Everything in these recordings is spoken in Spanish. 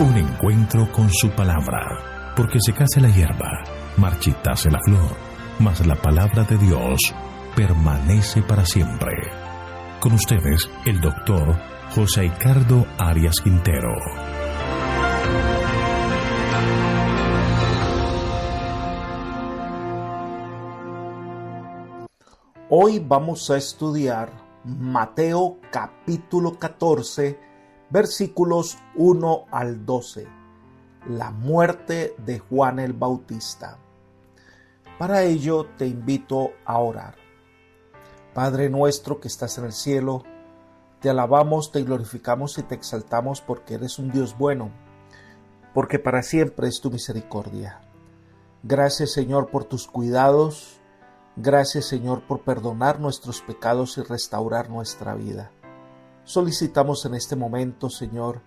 Un encuentro con su palabra, porque secase la hierba, marchitase la flor, mas la palabra de Dios permanece para siempre. Con ustedes, el doctor José Ricardo Arias Quintero. Hoy vamos a estudiar Mateo capítulo 14, versículos 1 al 12. La muerte de Juan el Bautista. Para ello te invito a orar. Padre nuestro que estás en el cielo, te alabamos, te glorificamos y te exaltamos porque eres un Dios bueno, porque para siempre es tu misericordia. Gracias, Señor, por tus cuidados. Gracias, Señor, por perdonar nuestros pecados y restaurar nuestra vida. Solicitamos en este momento, Señor,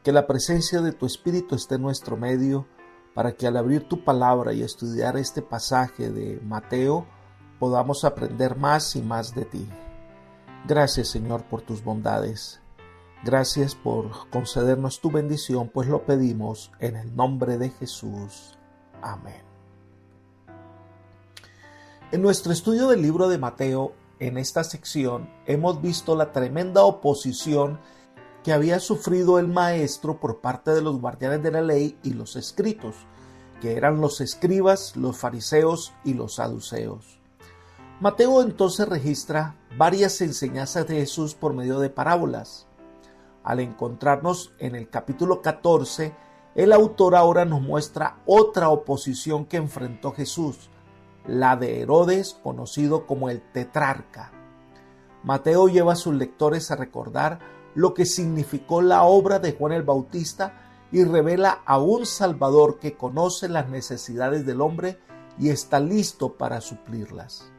que la presencia de tu Espíritu esté en nuestro medio para que al abrir tu palabra y estudiar este pasaje de Mateo podamos aprender más y más de ti. Gracias, Señor, por tus bondades. Gracias por concedernos tu bendición, pues lo pedimos en el nombre de Jesús. Amén. En nuestro estudio del libro de Mateo, en esta sección, hemos visto la tremenda oposición que había sufrido el maestro por parte de los guardianes de la ley y los escritos, que eran los escribas, los fariseos y los saduceos. Mateo entonces registra varias enseñanzas de Jesús por medio de parábolas. Al encontrarnos en el capítulo 14, el autor ahora nos muestra otra oposición que enfrentó Jesús, la de Herodes, conocido como el tetrarca. Mateo lleva a sus lectores a recordar lo que significó la obra de Juan el Bautista y revela a un Salvador que conoce las necesidades del hombre y está listo para suplirlas.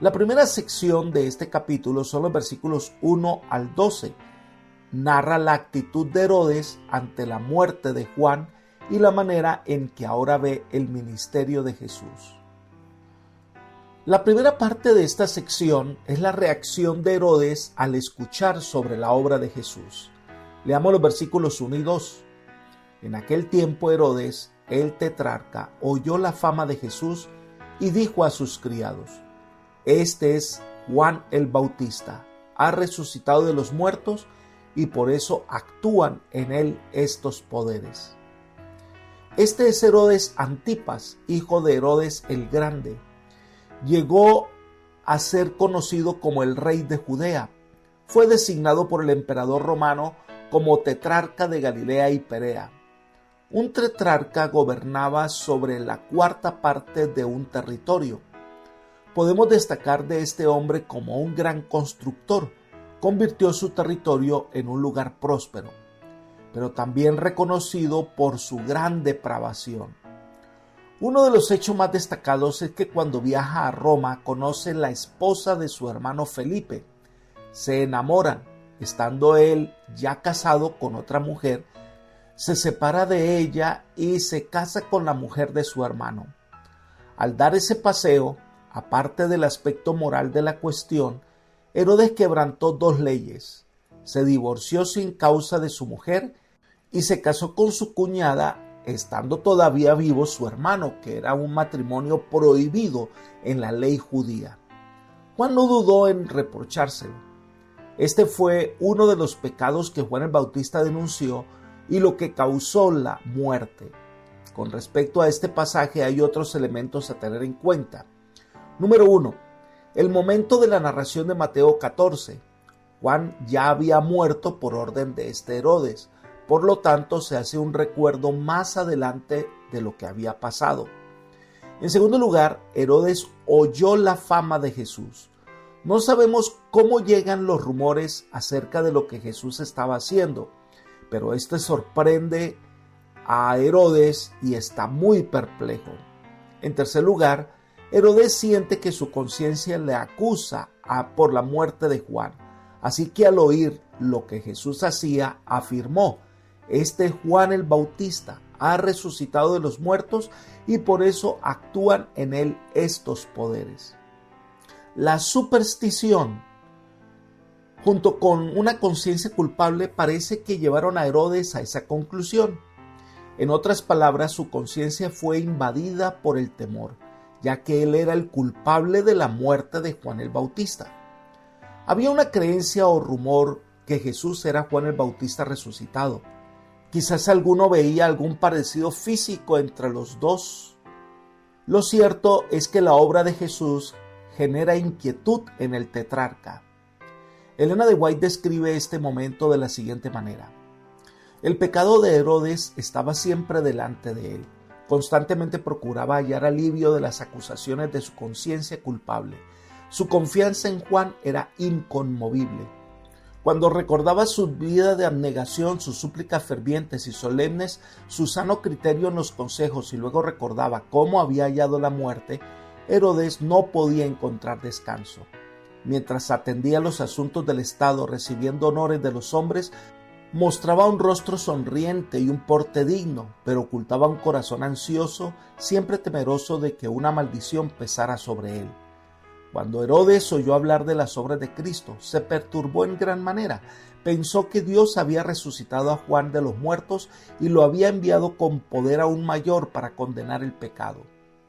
La primera sección de este capítulo son los versículos 1 al 12. Narra la actitud de Herodes ante la muerte de Juan y la manera en que ahora ve el ministerio de Jesús. La primera parte de esta sección es la reacción de Herodes al escuchar sobre la obra de Jesús. Leamos los versículos 1 y 2. En aquel tiempo Herodes, el tetrarca, oyó la fama de Jesús y dijo a sus criados: Este es Juan el Bautista, ha resucitado de los muertos y por eso actúan en él estos poderes. Este es Herodes Antipas, hijo de Herodes el Grande. Llegó a ser conocido como el rey de Judea. Fue designado por el emperador romano como tetrarca de Galilea y Perea. Un tetrarca gobernaba sobre la cuarta parte de un territorio. Podemos destacar de este hombre como un gran constructor. Convirtió su territorio en un lugar próspero, pero también reconocido por su gran depravación. Uno de los hechos más destacados es que cuando viaja a Roma conoce la esposa de su hermano Felipe. Se enamoran, estando él ya casado con otra mujer, se separa de ella y se casa con la mujer de su hermano. Al dar ese paseo, aparte del aspecto moral de la cuestión, Herodes quebrantó dos leyes. Se divorció sin causa de su mujer y se casó con su cuñada estando todavía vivo su hermano, que era un matrimonio prohibido en la ley judía. Juan no dudó en reprochárselo. Este fue uno de los pecados que Juan el Bautista denunció y lo que causó la muerte. Con respecto a este pasaje hay otros elementos a tener en cuenta. Número 1. El momento de la narración de Mateo 14. Juan ya había muerto por orden de este Herodes. Por lo tanto, se hace un recuerdo más adelante de lo que había pasado. En segundo lugar, Herodes oyó la fama de Jesús. No sabemos cómo llegan los rumores acerca de lo que Jesús estaba haciendo, pero este sorprende a Herodes y está muy perplejo. En tercer lugar, Herodes siente que su conciencia le acusa por la muerte de Juan. Así que al oír lo que Jesús hacía, afirmó: Este Juan el Bautista ha resucitado de los muertos y por eso actúan en él estos poderes. La superstición junto con una conciencia culpable, parece que llevaron a Herodes a esa conclusión. En otras palabras, su conciencia fue invadida por el temor, ya que él era el culpable de la muerte de Juan el Bautista. Había una creencia o rumor que Jesús era Juan el Bautista resucitado. Quizás alguno veía algún parecido físico entre los dos. Lo cierto es que la obra de Jesús genera inquietud en el tetrarca. Elena de White describe este momento de la siguiente manera: el pecado de Herodes estaba siempre delante de él. Constantemente procuraba hallar alivio de las acusaciones de su conciencia culpable. Su confianza en Juan era inconmovible. Cuando recordaba su vida de abnegación, sus súplicas fervientes y solemnes, su sano criterio en los consejos, y luego recordaba cómo había hallado la muerte, Herodes no podía encontrar descanso. Mientras atendía los asuntos del Estado, recibiendo honores de los hombres, mostraba un rostro sonriente y un porte digno, pero ocultaba un corazón ansioso, siempre temeroso de que una maldición pesara sobre él. Cuando Herodes oyó hablar de las obras de Cristo, se perturbó en gran manera. Pensó que Dios había resucitado a Juan de los muertos y lo había enviado con poder aún mayor para condenar el pecado.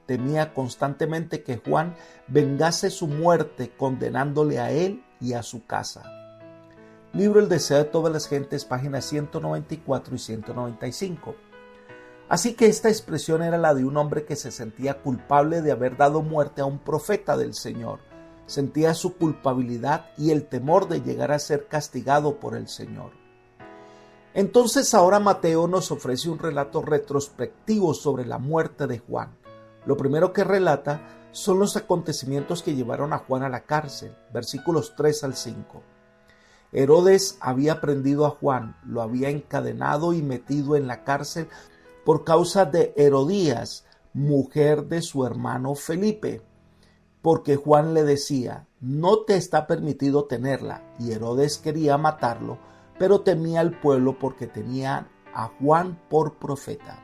Temía constantemente que Juan vengase su muerte condenándole a él y a su casa. Libro El deseo de todas las gentes, páginas 194 y 195. Así que esta expresión era la de un hombre que se sentía culpable de haber dado muerte a un profeta del Señor. Sentía su culpabilidad y el temor de llegar a ser castigado por el Señor. Entonces ahora Mateo nos ofrece un relato retrospectivo sobre la muerte de Juan. Lo primero que relata son los acontecimientos que llevaron a Juan a la cárcel, versículos 3 al 5. Herodes había prendido a Juan, lo había encadenado y metido en la cárcel por causa de Herodías, mujer de su hermano Felipe, porque Juan le decía: no te está permitido tenerla, y Herodes quería matarlo, pero temía al pueblo porque tenía a Juan por profeta.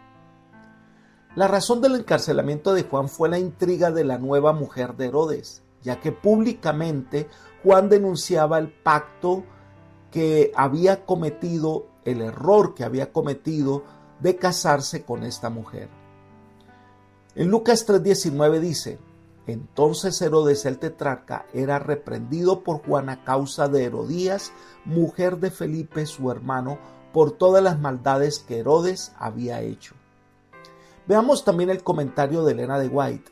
La razón del encarcelamiento de Juan fue la intriga de la nueva mujer de Herodes, ya que públicamente Juan denunciaba el pacto que había cometido, el error que había cometido de casarse con esta mujer. En Lucas 3:19 dice: entonces Herodes el tetrarca era reprendido por Juan a causa de Herodías, mujer de Felipe su hermano, por todas las maldades que Herodes había hecho. Veamos también el comentario de Elena de White.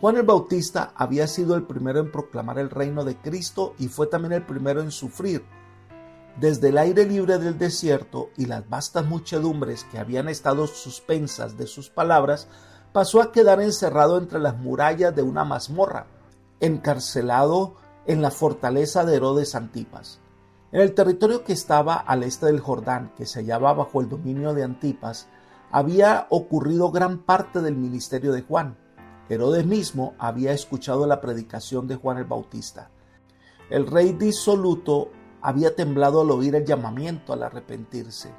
Juan el Bautista había sido el primero en proclamar el reino de Cristo y fue también el primero en sufrir. Desde el aire libre del desierto y las vastas muchedumbres que habían estado suspensas de sus palabras, pasó a quedar encerrado entre las murallas de una mazmorra, encarcelado en la fortaleza de Herodes Antipas. En el territorio que estaba al este del Jordán, que se hallaba bajo el dominio de Antipas, había ocurrido gran parte del ministerio de Juan. Herodes mismo había escuchado la predicación de Juan el Bautista. El rey disoluto había temblado al oír el llamamiento al arrepentirse.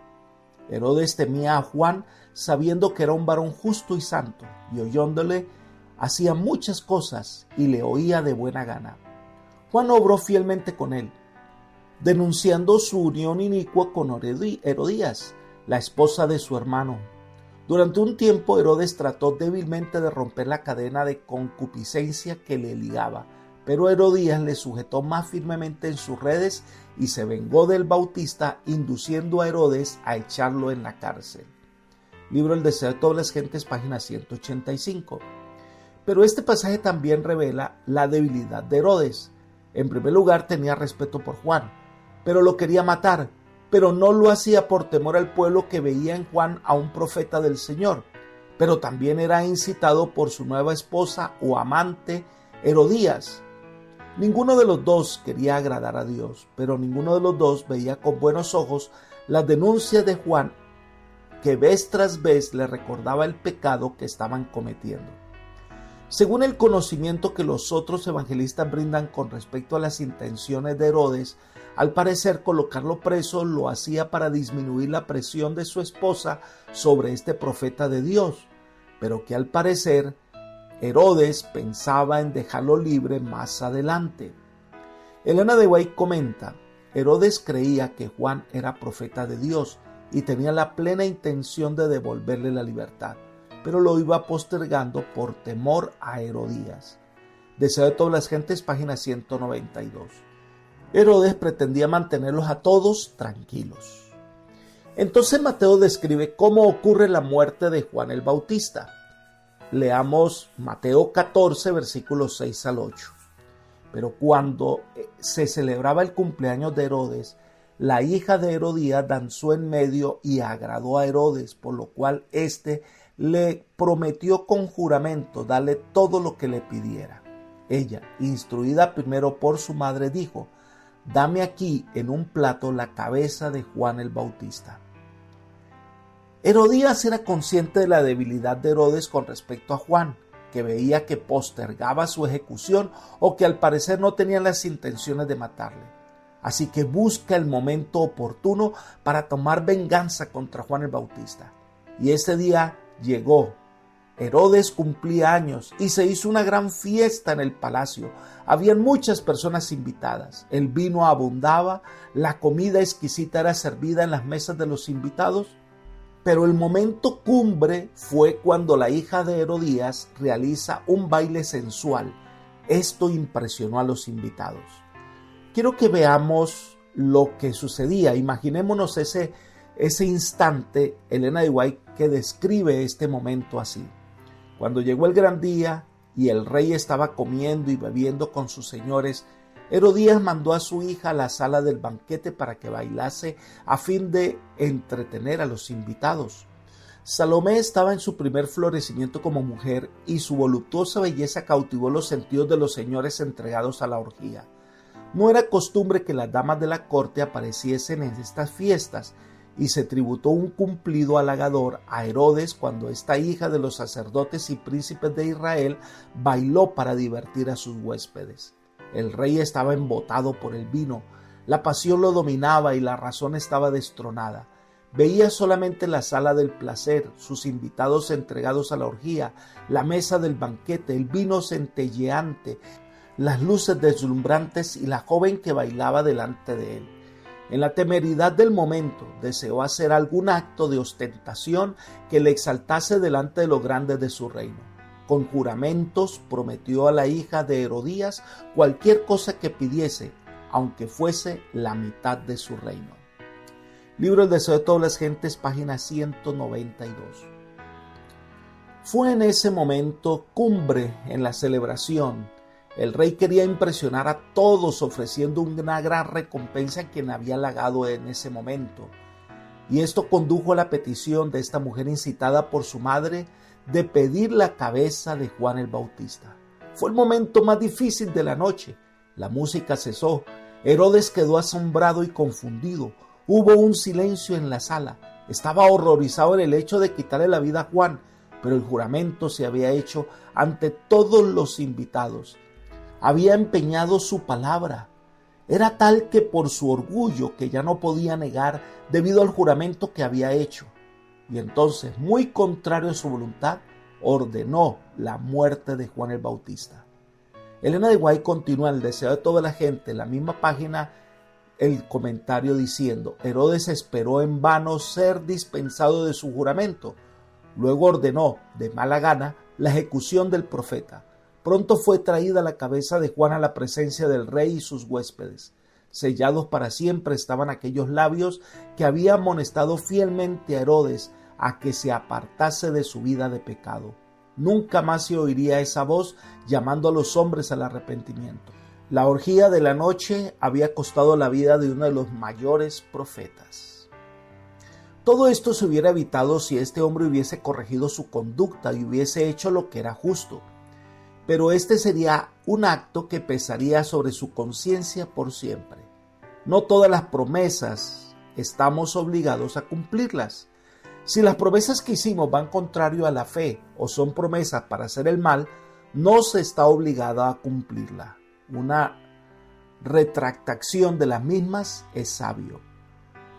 Herodes temía a Juan, sabiendo que era un varón justo y santo, y oyéndole hacía muchas cosas y le oía de buena gana. Juan obró fielmente con él, denunciando su unión inicua con Herodías, la esposa de su hermano. Durante un tiempo Herodes trató débilmente de romper la cadena de concupiscencia que le ligaba, pero Herodías le sujetó más firmemente en sus redes y se vengó del Bautista, induciendo a Herodes a echarlo en la cárcel. Libro El deseo de todas las gentes, página 185. Pero este pasaje también revela la debilidad de Herodes. En primer lugar, tenía respeto por Juan, pero lo quería matar, pero no lo hacía por temor al pueblo que veía en Juan a un profeta del Señor, pero también era incitado por su nueva esposa o amante, Herodías. Ninguno de los dos quería agradar a Dios, pero ninguno de los dos veía con buenos ojos las denuncias de Juan, que vez tras vez le recordaba el pecado que estaban cometiendo. Según el conocimiento que los otros evangelistas brindan con respecto a las intenciones de Herodes, al parecer colocarlo preso lo hacía para disminuir la presión de su esposa sobre este profeta de Dios, pero que al parecer Herodes pensaba en dejarlo libre más adelante. Elena de White comenta: Herodes creía que Juan era profeta de Dios y tenía la plena intención de devolverle la libertad, pero lo iba postergando por temor a Herodías. Deseo de todas las gentes, página 192. Herodes pretendía mantenerlos a todos tranquilos. Entonces Mateo describe cómo ocurre la muerte de Juan el Bautista. Leamos Mateo 14, versículos 6 al 8. Pero cuando se celebraba el cumpleaños de Herodes, la hija de Herodías danzó en medio y agradó a Herodes, por lo cual éste le prometió con juramento darle todo lo que le pidiera. Ella, instruida primero por su madre, dijo: «Dame aquí en un plato la cabeza de Juan el Bautista». Herodías era consciente de la debilidad de Herodes con respecto a Juan, que veía que postergaba su ejecución o que al parecer no tenía las intenciones de matarle. Así que busca el momento oportuno para tomar venganza contra Juan el Bautista. Y ese día llegó. Herodes cumplía años y se hizo una gran fiesta en el palacio. Habían muchas personas invitadas. El vino abundaba, la comida exquisita era servida en las mesas de los invitados. Pero el momento cumbre fue cuando la hija de Herodías realiza un baile sensual. Esto impresionó a los invitados. Quiero que veamos lo que sucedía. Imaginémonos ese instante, Elena de White, que describe este momento así. Cuando llegó el gran día y el rey estaba comiendo y bebiendo con sus señores, Herodías mandó a su hija a la sala del banquete para que bailase a fin de entretener a los invitados. Salomé estaba en su primer florecimiento como mujer y su voluptuosa belleza cautivó los sentidos de los señores entregados a la orgía. No era costumbre que las damas de la corte apareciesen en estas fiestas y se tributó un cumplido halagador a Herodes cuando esta hija de los sacerdotes y príncipes de Israel bailó para divertir a sus huéspedes. El rey estaba embotado por el vino, la pasión lo dominaba y la razón estaba destronada. Veía solamente la sala del placer, sus invitados entregados a la orgía, la mesa del banquete, el vino centelleante, las luces deslumbrantes y la joven que bailaba delante de él. En la temeridad del momento, deseó hacer algún acto de ostentación que le exaltase delante de los grandes de su reino. Con juramentos prometió a la hija de Herodías cualquier cosa que pidiese, aunque fuese la mitad de su reino. Libro El deseo de todas las gentes, página 192. Fue en ese momento cumbre en la celebración. El rey quería impresionar a todos ofreciendo una gran recompensa a quien había halagado en ese momento. Y esto condujo a la petición de esta mujer incitada por su madre de pedir la cabeza de Juan el Bautista. Fue el momento más difícil de la noche. La música cesó. Herodes quedó asombrado y confundido. Hubo un silencio en la sala. Estaba horrorizado en el hecho de quitarle la vida a Juan, pero el juramento se había hecho ante todos los invitados. Había empeñado su palabra. Era tal que por su orgullo que ya no podía negar debido al juramento que había hecho. Y entonces, muy contrario a su voluntad, ordenó la muerte de Juan el Bautista. Elena de White continúa en El deseo de toda la gente, en la misma página, el comentario diciendo: Herodes esperó en vano ser dispensado de su juramento. Luego ordenó, de mala gana, la ejecución del profeta. Pronto fue traída la cabeza de Juan a la presencia del rey y sus huéspedes. Sellados para siempre estaban aquellos labios que había amonestado fielmente a Herodes a que se apartase de su vida de pecado. Nunca más se oiría esa voz llamando a los hombres al arrepentimiento. La orgía de la noche había costado la vida de uno de los mayores profetas. Todo esto se hubiera evitado si este hombre hubiese corregido su conducta y hubiese hecho lo que era justo. Pero este sería un acto que pesaría sobre su conciencia por siempre. No todas las promesas estamos obligados a cumplirlas. Si las promesas que hicimos van contrario a la fe o son promesas para hacer el mal, no se está obligado a cumplirla. Una retractación de las mismas es sabio.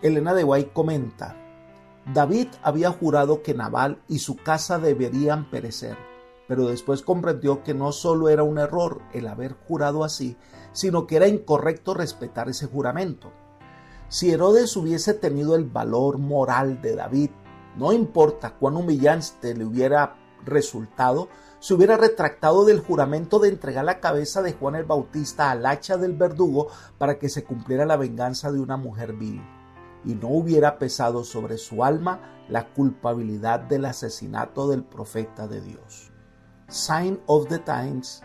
Elena de White comenta: David había jurado que Nabal y su casa deberían perecer, pero después comprendió que no solo era un error el haber jurado así, sino que era incorrecto respetar ese juramento. Si Herodes hubiese tenido el valor moral de David, no importa cuán humillante le hubiera resultado, se hubiera retractado del juramento de entregar la cabeza de Juan el Bautista al hacha del verdugo para que se cumpliera la venganza de una mujer vil, y no hubiera pesado sobre su alma la culpabilidad del asesinato del profeta de Dios. Sign of the Times,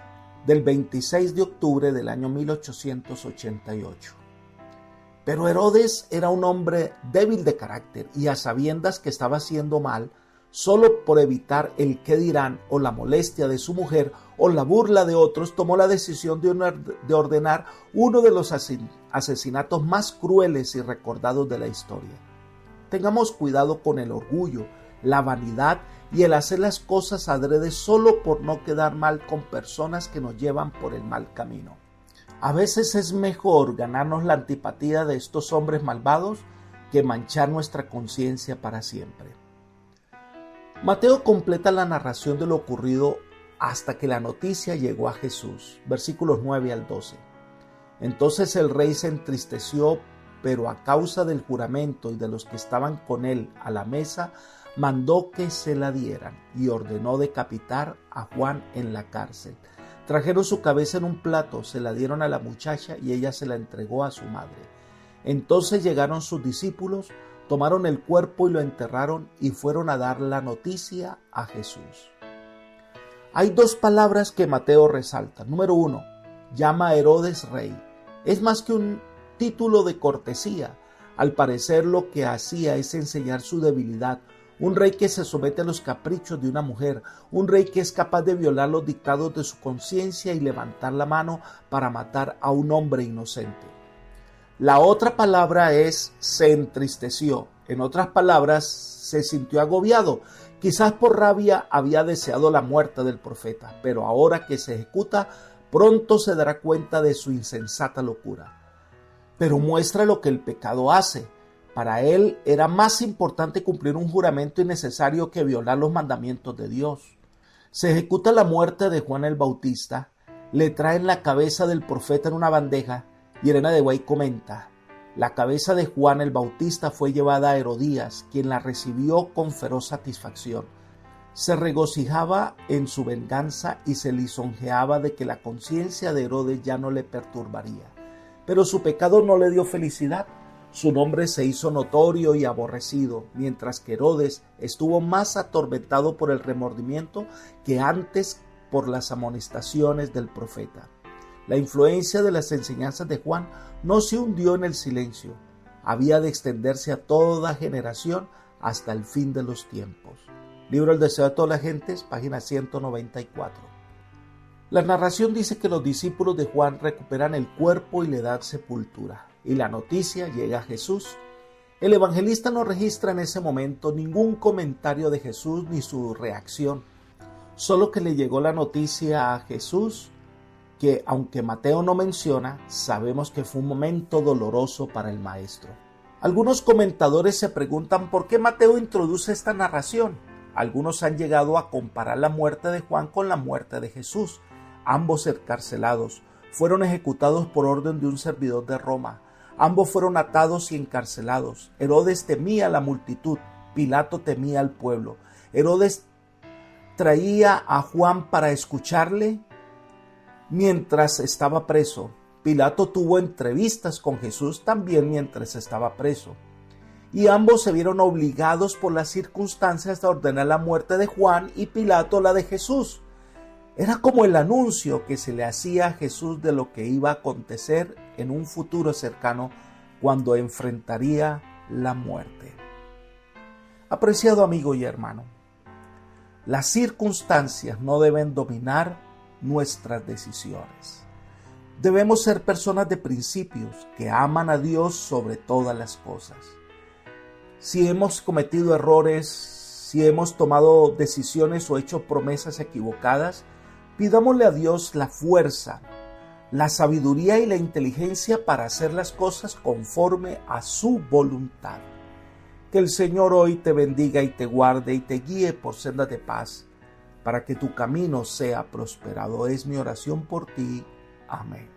del 26 de octubre del año 1888. Pero Herodes era un hombre débil de carácter y a sabiendas que estaba haciendo mal, solo por evitar el qué dirán o la molestia de su mujer o la burla de otros, tomó la decisión de ordenar uno de los asesinatos más crueles y recordados de la historia. Tengamos cuidado con el orgullo, la vanidad y el hacer las cosas adrede solo por no quedar mal con personas que nos llevan por el mal camino. A veces es mejor ganarnos la antipatía de estos hombres malvados que manchar nuestra conciencia para siempre. Mateo completa la narración de lo ocurrido hasta que la noticia llegó a Jesús, versículos 9 al 12. Entonces el rey se entristeció, pero a causa del juramento y de los que estaban con él a la mesa, mandó que se la dieran y ordenó decapitar a Juan en la cárcel. Trajeron su cabeza en un plato, se la dieron a la muchacha y ella se la entregó a su madre. Entonces llegaron sus discípulos, tomaron el cuerpo y lo enterraron y fueron a dar la noticia a Jesús. Hay dos palabras que Mateo resalta. Número 1, llama a Herodes rey. Es más que un título de cortesía. Al parecer lo que hacía es enseñar su debilidad. Un rey que se somete a los caprichos de una mujer, un rey que es capaz de violar los dictados de su conciencia y levantar la mano para matar a un hombre inocente. La otra palabra es se entristeció. En otras palabras, se sintió agobiado. Quizás por rabia había deseado la muerte del profeta, pero ahora que se ejecuta, pronto se dará cuenta de su insensata locura. Pero muestra lo que el pecado hace. Para él era más importante cumplir un juramento innecesario que violar los mandamientos de Dios. Se ejecuta la muerte de Juan el Bautista, le traen la cabeza del profeta en una bandeja y Elena de White comenta: la cabeza de Juan el Bautista fue llevada a Herodías, quien la recibió con feroz satisfacción. Se regocijaba en su venganza y se lisonjeaba de que la conciencia de Herodes ya no le perturbaría. Pero su pecado no le dio felicidad. Su nombre se hizo notorio y aborrecido, mientras que Herodes estuvo más atormentado por el remordimiento que antes por las amonestaciones del profeta. La influencia de las enseñanzas de Juan no se hundió en el silencio, había de extenderse a toda generación hasta el fin de los tiempos. Libro El deseo de todas las gentes, página 194. La narración dice que los discípulos de Juan recuperan el cuerpo y le dan sepultura, y la noticia llega a Jesús. El evangelista no registra en ese momento ningún comentario de Jesús ni su reacción, solo que le llegó la noticia a Jesús, que aunque Mateo no menciona, sabemos que fue un momento doloroso para el maestro. Algunos comentadores se preguntan por qué Mateo introduce esta narración. Algunos han llegado a comparar la muerte de Juan con la muerte de Jesús. Ambos encarcelados fueron ejecutados por orden de un servidor de Roma. Ambos fueron atados y encarcelados. Herodes temía a la multitud, Pilato temía al pueblo. Herodes traía a Juan para escucharle mientras estaba preso. Pilato tuvo entrevistas con Jesús también mientras estaba preso. Y ambos se vieron obligados por las circunstancias a ordenar la muerte de Juan y Pilato la de Jesús. Era como el anuncio que se le hacía a Jesús de lo que iba a acontecer en un futuro cercano cuando enfrentaría la muerte. Apreciado amigo y hermano, las circunstancias no deben dominar nuestras decisiones. Debemos ser personas de principios que aman a Dios sobre todas las cosas. Si hemos cometido errores, si hemos tomado decisiones o hecho promesas equivocadas, pidámosle a Dios la fuerza, la sabiduría y la inteligencia para hacer las cosas conforme a su voluntad. Que el Señor hoy te bendiga y te guarde y te guíe por sendas de paz, para que tu camino sea prosperado. Es mi oración por ti. Amén.